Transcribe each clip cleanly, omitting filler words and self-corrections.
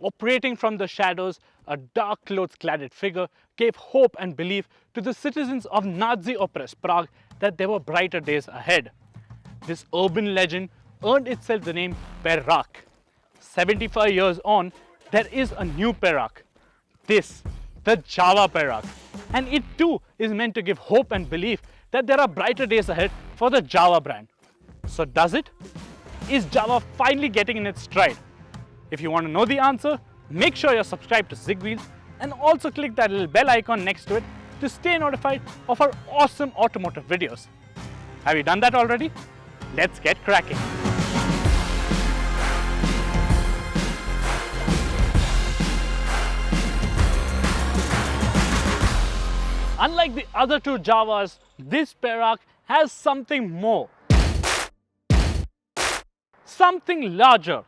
Operating from the shadows, a dark clothes-cladded figure gave hope and belief to the citizens of Nazi-oppressed Prague that there were brighter days ahead. This urban legend earned itself the name Perak. 75 years on, there is a new Perak. This, the Jawa Perak. And it too is meant to give hope and belief that there are brighter days ahead for the Jawa brand. So does it? Is Jawa finally getting in its stride? If you want to know the answer, make sure you're subscribed to ZigWheels and also click that little bell icon next to it to stay notified of our awesome automotive videos. Have you done that already? Let's get cracking. Unlike the other two Jawas, this Perak has something more. Something larger.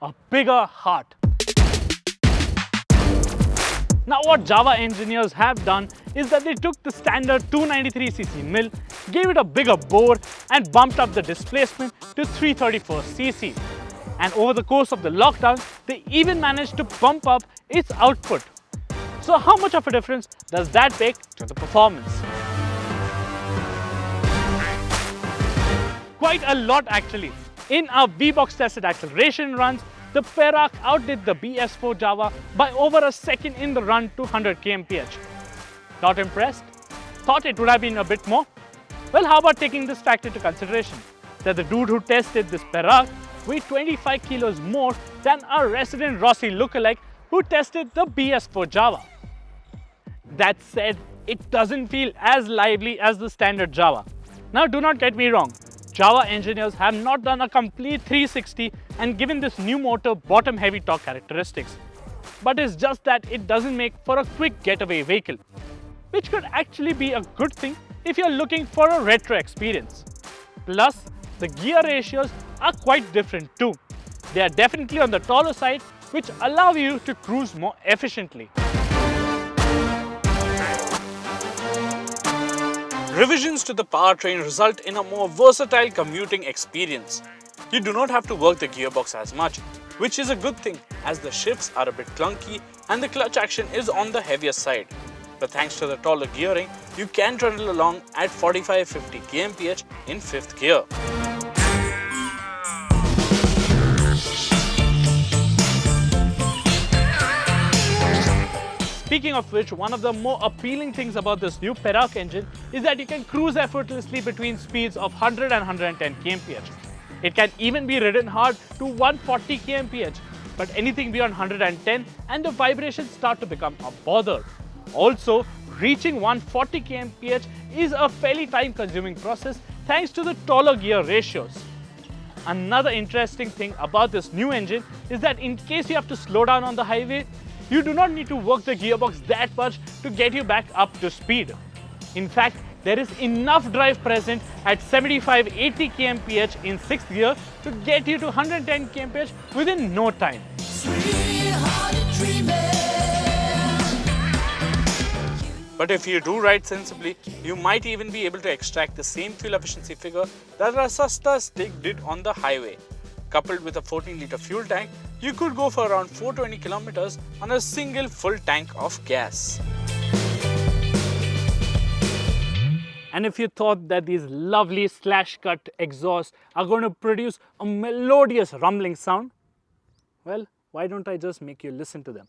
A bigger heart. Now what Jawa engineers have done is that they took the standard 293cc mill, gave it a bigger bore and bumped up the displacement to 334cc. And over the course of the lockdown, they even managed to bump up its output. So how much of a difference does that make to the performance? Quite a lot actually. In our V-Box tested acceleration runs, the Perak outdid the BS4 Jawa by over a second in the run to 100 kmph. Not impressed? Thought it would have been a bit more? Well, how about taking this fact into consideration, that the dude who tested this Perak weighed 25 kilos more than our resident Rossi lookalike who tested the BS4 Jawa. That said, it doesn't feel as lively as the standard Jawa. Now do not get me wrong, Jawa engineers have not done a complete 360 and given this new motor bottom heavy torque characteristics. But it's just that it doesn't make for a quick getaway vehicle, which could actually be a good thing if you're looking for a retro experience. Plus, the gear ratios are quite different too. They are definitely on the taller side, which allow you to cruise more efficiently. Revisions to the powertrain result in a more versatile commuting experience. You do not have to work the gearbox as much, which is a good thing as the shifts are a bit clunky and the clutch action is on the heavier side. But thanks to the taller gearing, you can trundle along at 45-50 kmph in 5th gear. Speaking of which, one of the more appealing things about this new Perak engine is that you can cruise effortlessly between speeds of 100 and 110 kmph. It can even be ridden hard to 140 kmph, but anything beyond 110 and the vibrations start to become a bother. Also, reaching 140 kmph is a fairly time-consuming process thanks to the taller gear ratios. Another interesting thing about this new engine is that in case you have to slow down on the highway, you do not need to work the gearbox that much to get you back up to speed. In fact, there is enough drive present at 75-80 kmph in 6th gear to get you to 110 kmph within no time. But if you do ride sensibly, you might even be able to extract the same fuel efficiency figure that our Sasta stick did on the highway. Coupled with a 14-litre fuel tank, you could go for around 420 kilometers on a single full tank of gas. And if you thought that these lovely slash-cut exhausts are going to produce a melodious rumbling sound, well, why don't I just make you listen to them?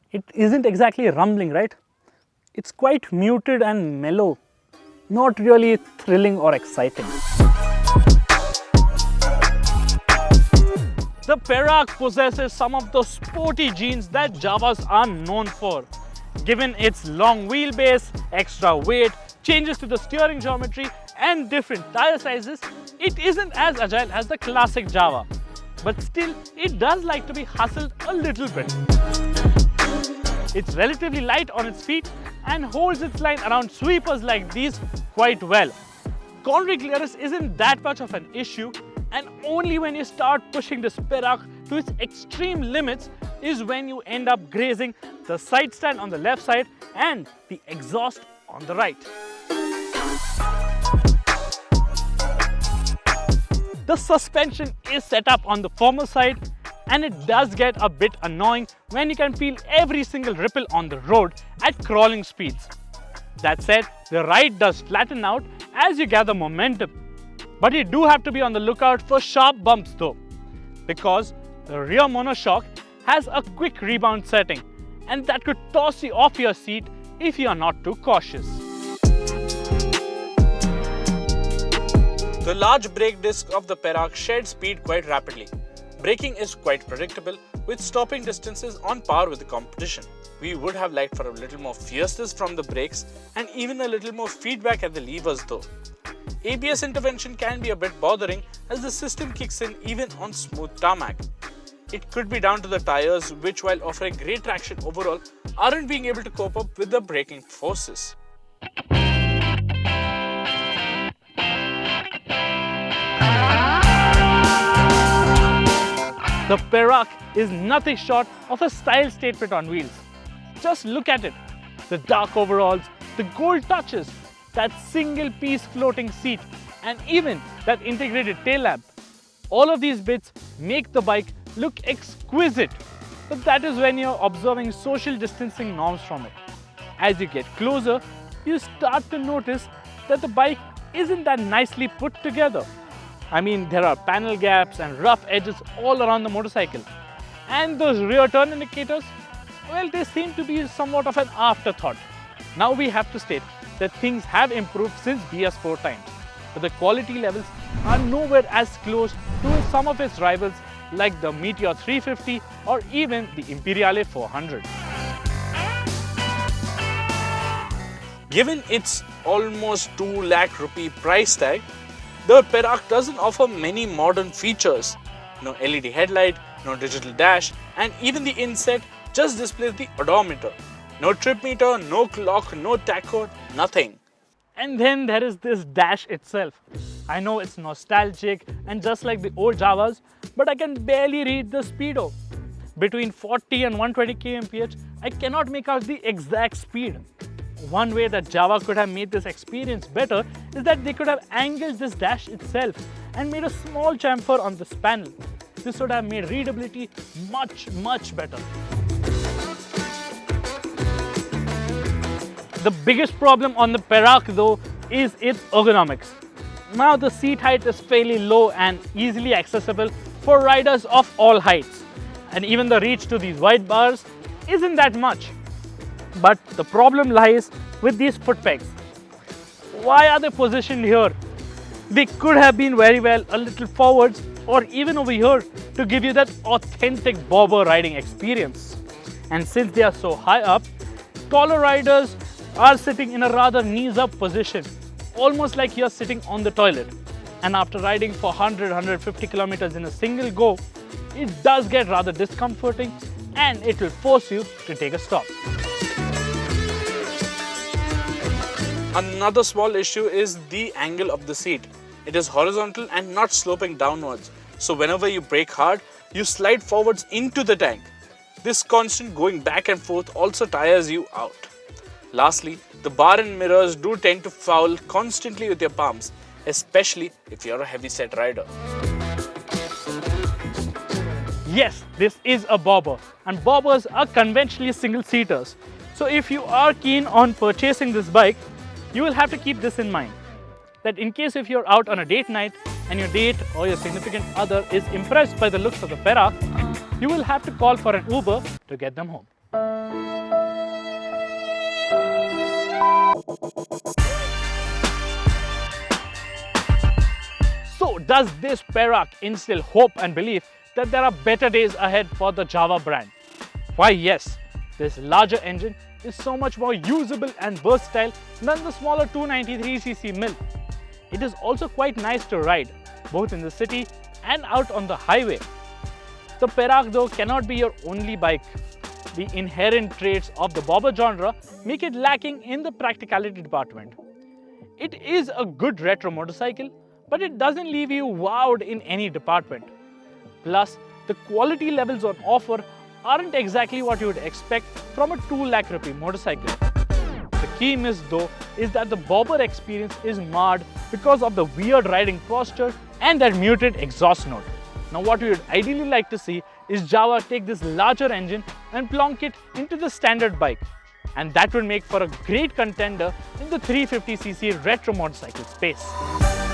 It isn't exactly rumbling, right? It's quite muted and mellow, not really thrilling or exciting. The Perak possesses some of the sporty genes that Jawas are known for. Given its long wheelbase, extra weight, changes to the steering geometry and different tire sizes, it isn't as agile as the classic Jawa. But still, it does like to be hustled a little bit. It's relatively light on its feet and holds its line around sweepers like these quite well. Cornering clearance isn't that much of an issue, and only when you start pushing this Perak to its extreme limits is when you end up grazing the side stand on the left side and the exhaust on the right. The suspension is set up on the former side, and it does get a bit annoying when you can feel every single ripple on the road at crawling speeds. That said, the ride does flatten out as you gather momentum. But you do have to be on the lookout for sharp bumps though, because the rear monoshock has a quick rebound setting, and that could toss you off your seat if you are not too cautious. The large brake disc of the Perak shed speed quite rapidly. Braking is quite predictable, with stopping distances on par with the competition. We would have liked for a little more fierceness from the brakes and even a little more feedback at the levers though. ABS intervention can be a bit bothering as the system kicks in even on smooth tarmac. It could be down to the tires, which while offering great traction overall, aren't being able to cope up with the braking forces. The Perak is nothing short of a style statement on wheels. Just look at it. The dark overalls, the gold touches, that single piece floating seat, and even that integrated tail lamp. All of these bits make the bike look exquisite. But that is when you're observing social distancing norms from it. As you get closer, you start to notice that the bike isn't that nicely put together. I mean, there are panel gaps and rough edges all around the motorcycle. And those rear turn indicators, well, they seem to be somewhat of an afterthought. Now we have to state that things have improved since BS4 times, but the quality levels are nowhere as close to some of its rivals like the Meteor 350 or even the Imperiale 400. Given its almost 2 lakh rupee price tag, the Perak doesn't offer many modern features. No LED headlight, no digital dash, and even the inset just displays the odometer. No trip meter, no clock, no tacho, nothing. And then there is this dash itself. I know it's nostalgic and just like the old Jawas, but I can barely read the speedo. Between 40 and 120 kmph, I cannot make out the exact speed. One way that Jawa could have made this experience better is that they could have angled this dash itself and made a small chamfer on this panel. This would have made readability much better. The biggest problem on the Perak though is its ergonomics. Now the seat height is fairly low and easily accessible for riders of all heights. And even the reach to these wide bars isn't that much. But the problem lies with these foot pegs. Why are they positioned here? They could have been very well a little forwards or even over here to give you that authentic bobber riding experience. And since they are so high up, taller riders are sitting in a rather knees up position, almost like you're sitting on the toilet. And after riding for 100-150 kilometers in a single go, it does get rather discomforting and it will force you to take a stop. Another small issue is the angle of the seat. It is horizontal and not sloping downwards. So whenever you brake hard, you slide forwards into the tank. This constant going back and forth also tires you out. Lastly, the bar and mirrors do tend to foul constantly with your palms, especially if you're a heavy-set rider. Yes, this is a bobber, and bobbers are conventionally single-seaters. So if you are keen on purchasing this bike, you will have to keep this in mind, that in case if you're out on a date night and your date or your significant other is impressed by the looks of the Perak, you will have to call for an Uber to get them home. So does this Perak instill hope and belief that there are better days ahead for the Jawa brand? Why yes, this larger engine is so much more usable and versatile than the smaller 293cc mill. It is also quite nice to ride, both in the city and out on the highway. The Perak though cannot be your only bike. The inherent traits of the bobber genre make it lacking in the practicality department. It is a good retro motorcycle, but it doesn't leave you wowed in any department. Plus, the quality levels on offer aren't exactly what you would expect from a 2 lakh rupee motorcycle. The key miss though is that the bobber experience is marred because of the weird riding posture and that muted exhaust note. Now what we would ideally like to see is Jawa take this larger engine and plonk it into the standard bike, and that would make for a great contender in the 350cc retro motorcycle space.